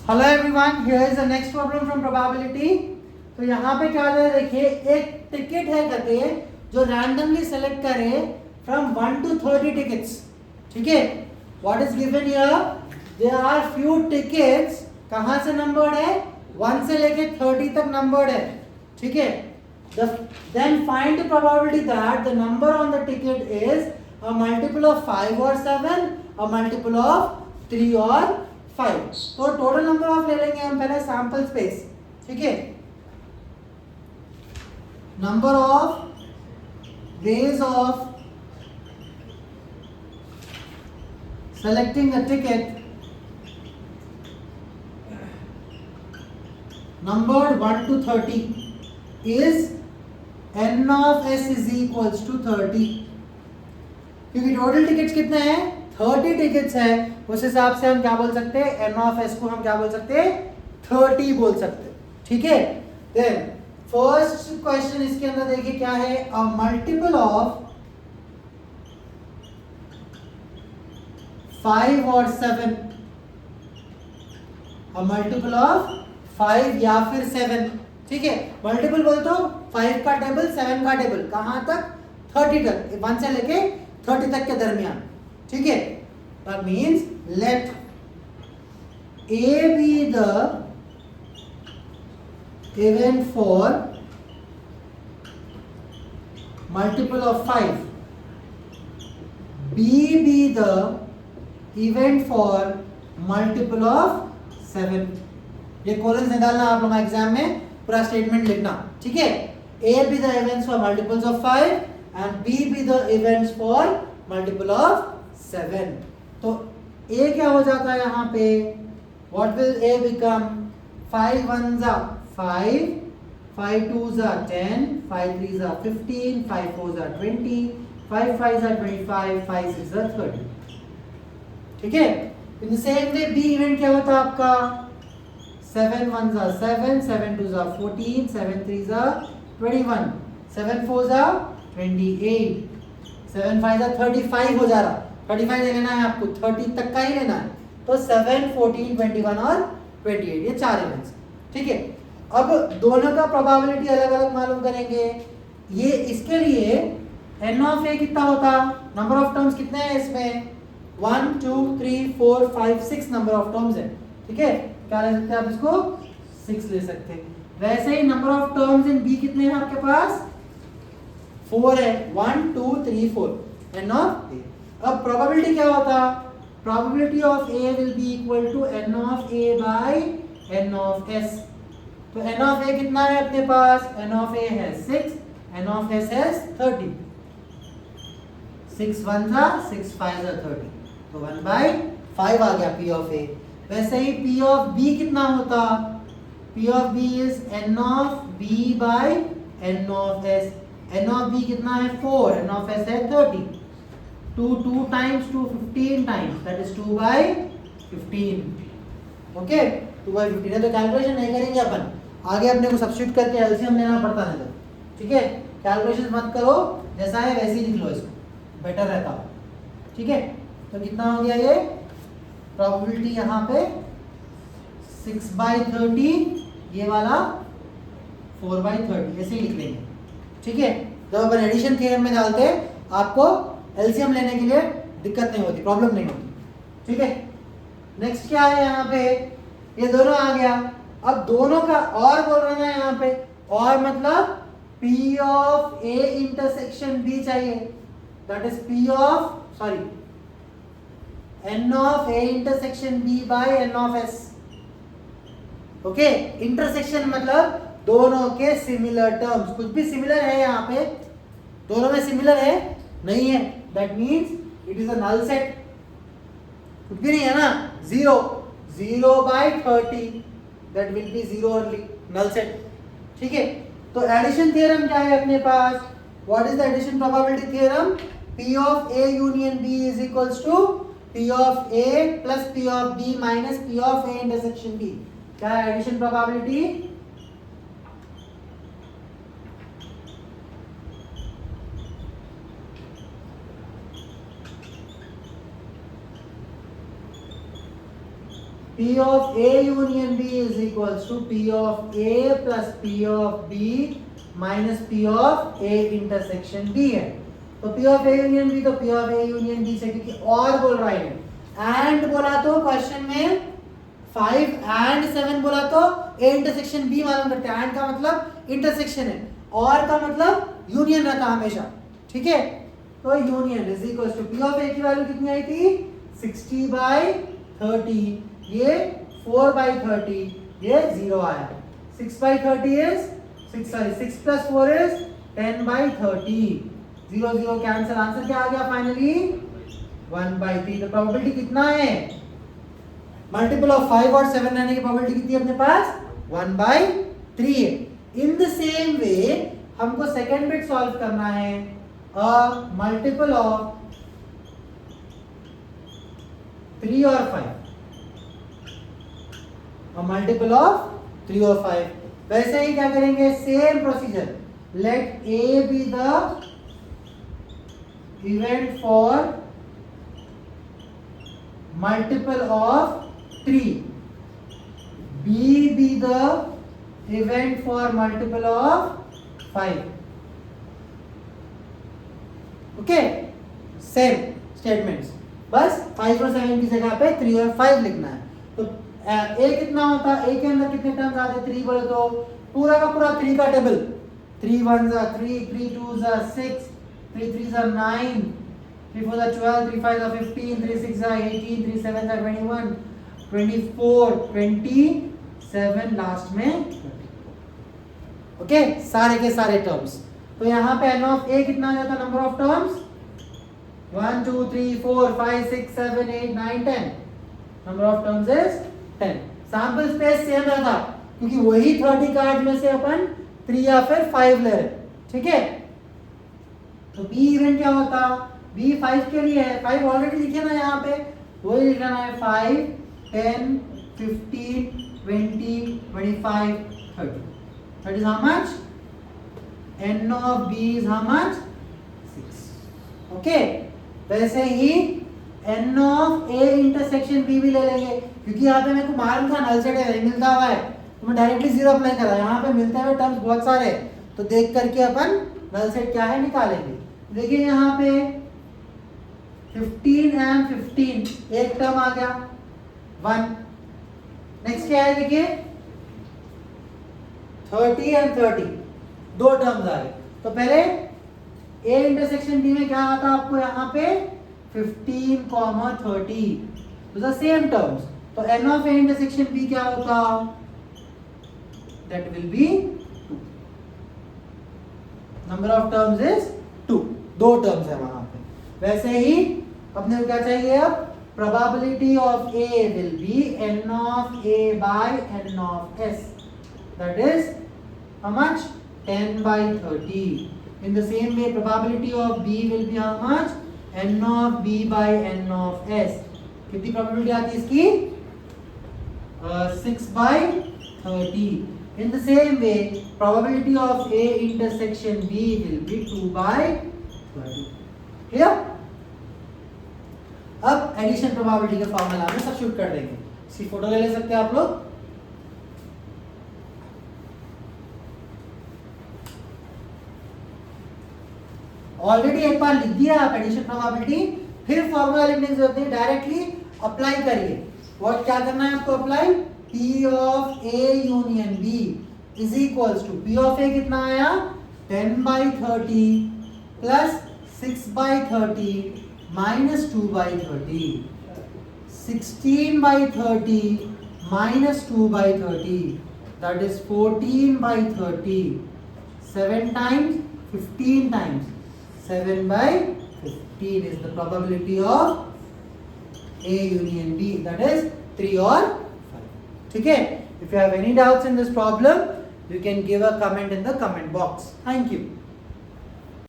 Hello everyone, here is the next problem from probability. तो यहाँ पे क्या होता है, देखिए एक टिकट है कहते हैं जो रैंडमली सेलेक्ट करे फ्रॉम 1 to 30 टिकट्स। ठीक है, what is given here, there are few tickets. कहाँ से नंबर्ड है, 1 से लेके 30 तक नंबर्ड है। ठीक है, then find the probability that the number on the ticket is a multiple of 5 or 7, a multiple of 3 or 5। तो टोटल नंबर ऑफ ले लेंगे हम पहले सैंपल स्पेस। ठीक है, number of ways of selecting a ticket numbered 1 to 30 is n of s is equals to 30। क्योंकि total tickets कितने हैं, 30 टिकट्स है, उस हिसाब से हम क्या बोल सकते हैं, n of s को हम क्या बोल सकते हैं, 30 बोल सकते हैं। ठीक है, देन फर्स्ट क्वेश्चन इसके अंदर देखिए क्या है, अ मल्टीपल ऑफ 5 और 7, अ मल्टीपल ऑफ 5 या फिर 7। ठीक है, मल्टीपल बोल तो 5 का टेबल 7 का टेबल, कहां तक, 30 तक, 1 से लेके 30 तक के दरमियान। ठीक है, that means let A be the event for multiple of 5, B be the event for multiple of 7। ये कॉलम्स निकालना आप लोग एग्जाम में, पूरा स्टेटमेंट लिखना। ठीक है, A be the events for multiples of 5 and B be the events for multiple of 7। तो A क्या हो जाता है यहाँ पे, what will A become, 5 1s are 5, 5 2s are 10, 5 3s are 15, 5 4s are 20, 5 5s are 25, 5 6s are 30। ठीक है, in the same way B event क्या होता है आपका, 7 1s are 7, 7 2s are 14, 7 3s are 21, 7 4s are 28, 7 5s are 35 हो जा रहा, 35 ले लेना है आपको, 30 तक का ही लेना है। तो 7 14 21 और 28, ये 4 इवेंट्स। ठीक है, अब दोनों का प्रोबेबिलिटी अलग अलग मालूम करेंगे। ये इसके लिए n ऑफ a कितना होता, नंबर ऑफ टर्म्स कितने हैं इसमें, 1 2 3 4 5 6 नंबर ऑफ टर्म्स है। ठीक है, क्या ले सकते हैं आप इसको, 6 ले सकते हैं। वैसे ही number of terms in b कितने हैं आपके पास, 4 है, 1 2 3 4, n ऑफ a। अब प्रोबेबिलिटी क्या होता, probability of a will be equal to n of a by n of s। तो n ऑफ a कितना है अपने पास, n ऑफ a है 6, n ऑफ s है 30, 6 1s are 6 5s are 30, तो 1 बाय 5 आ गया p ऑफ a। वैसे ही p of b कितना होता, p of b is n of b by n of s। n of b कितना है 4, n of s है 30, 2 2 times 2 15 times, that is 2 by 15। Okay, 2 by 15 है, तो calculation नहीं करेंगे अपन, आगे अपने को सब्स्टिट्यूट करके एलसीएम लेना पड़ता है। तो ठीक है, कैलकुलेशन मत करो, जैसा है वैसे ही लिख लो, इसको बेटर रहता है। ठीक है, तो कितना हो गया ये प्रोबेबिलिटी, यहाँ पे 6 by 30, ये वाला 4 by 30, ऐसे ही लिख लेंगे। ठीक है, जब अपन एडिशन थ्योरम में डालते हैं आपको एलसीएम लेने के लिए दिक्कत नहीं होती, प्रॉब्लम नहीं होती। ठीक है, नेक्स्ट क्या है यहाँ पे, ये दोनों आ गया। अब दोनों का और बोल रहा है यहाँ पे, और मतलब P of A intersection B चाहिए, that is P of sorry N of A intersection B by N of S। Okay, intersection मतलब दोनों के सिमिलर टर्म्स, कुछ भी सिमिलर है यहाँ पे, दोनों में सिमिलर है नहीं है, that means it is a null set. कुछ भी नहीं है ना, 0 0 by 30, that will be 0 only, null set. ठीक है, तो एडिशन थ्योरम क्या है अपने पास, what is the addition probability theorem, P of A union B is equals to P of A plus P of B minus P of A intersection B। क्या है addition probability, P of A union B is equals to P of A plus P of B minus P of A intersection B है। तो P of A union B तो P of A union B से, क्योंकि और बोल रहा है and बोला तो क्वेश्चन में 5 एंड 7 बोला तो A इंटरसेक्शन B मालूम करते हैं। एंड का मतलब इंटरसेक्शन है, और का मतलब यूनियन रहता हमेशा, ठीक है। तो union is equal to P of A की वैल्यू कितनी आई थी 60/30, ये 4/30, ये 0 आया। 6/30 is 6 plus 4 is 10/30, 0 0 cancel, answer क्या आ गया फाइनली 1/3। तो प्रोबेबिलिटी कितना है, मल्टीपल ऑफ 5 और 7 रहने की प्रोबेबिलिटी कितनी है अपने पास 1/3 है। इन द सेम वे हमको सेकंड बिट सॉल्व करना है, अ मल्टीपल ऑफ 3 और 5, अ मल्टीपल ऑफ 3 और 5। वैसे ही क्या करेंगे, same procedure, let A be the event for multiple of 3, B be the event for multiple of 5. Okay, same statements, बस 5 और 7 की जगह पे 3 और 5 लिखना है। तो A कितना होता है, A के अंदर कितने टर्म्स आते हैं 3 बोले तो पूरा का पूरा 3 का table, 3 1s are 3, 3 2s are 6, 3 3s are 9, 3 4s are 12, 3 5s are 15, 3 6s are 18, 3 7s are 21, 24, 27, last में 30। ओके, सारे के सारे टर्म्स। तो यहाँ पे n ऑफ A कितना आ जाता है, number of terms 1 2 3 4 5 6 7 8 9 10, number of terms is 10। Sample space same रहता, क्योंकि वही 30 कार्ड में से अपन 3 या फिर 5 ले रहे, ठीक है। तो B इवेंट क्या होता, B 5 के लिए है, 5 ऑलरेडी लिखे ना यहाँ पे, वही लिखना है 5 10 15 20 25 30। That is how much? N of B is how much? 6. Okay. वैसे ही N of A intersection B भी ले लेंगे, क्योंकि यहाँ पे मेरे को मालूम था नल सेट है, मिलता हुआ है, तो मैं डायरेक्टली 0 अप्लाई करा। यहाँ पे मिलते हुए टर्म्स बहुत सारे, तो देख करके अपन नल सेट क्या है निकालेंगे। देखिए यहाँ पे 15 and 15, एक टर्म आ गया 1। नेक्स्ट क्या है देखिए 30 and 30, दो टर्म्स आ गए। तो पहले A इंटरसेक्शन B में क्या आता आपको यहाँ पे 15, 30, तो द सेम टर्म्स। तो N of A intersection B क्या होता, that will be 2, number of terms is 2, दो टर्म्स है वहां पे। वैसे ही अपने को क्या चाहिए अब, probability of A will be N of A by N of S, that is how much 10/30. In the same way probability of B will be how much, N of B by N of S। कितनी probability आती है इसकी 6/30। In the same way probability of A intersection B will be 2/30। clear? अब addition probability के formula में substitute कर देंगे। इसकी फोटो ले सकते हैं आप लोग। ऑलरेडी एक बार लिख दिया आप एडिशन प्रोबेबिलिटी, फिर फॉर्मूला लिखने की जरूरत नहीं, डायरेक्टली अप्लाई करिए। व्हाट क्या करना है आपको apply, P of A union B is equals to P of A कितना आया 10/30 plus 6/30 minus 2/30, 16/30 minus 2/30, that is 14/30, 7 times 15 times 7/15 is the probability of A union B, that is 3 or 5। ठीक है। If you have any doubts in this problem, you can give a comment in the comment box. Thank you.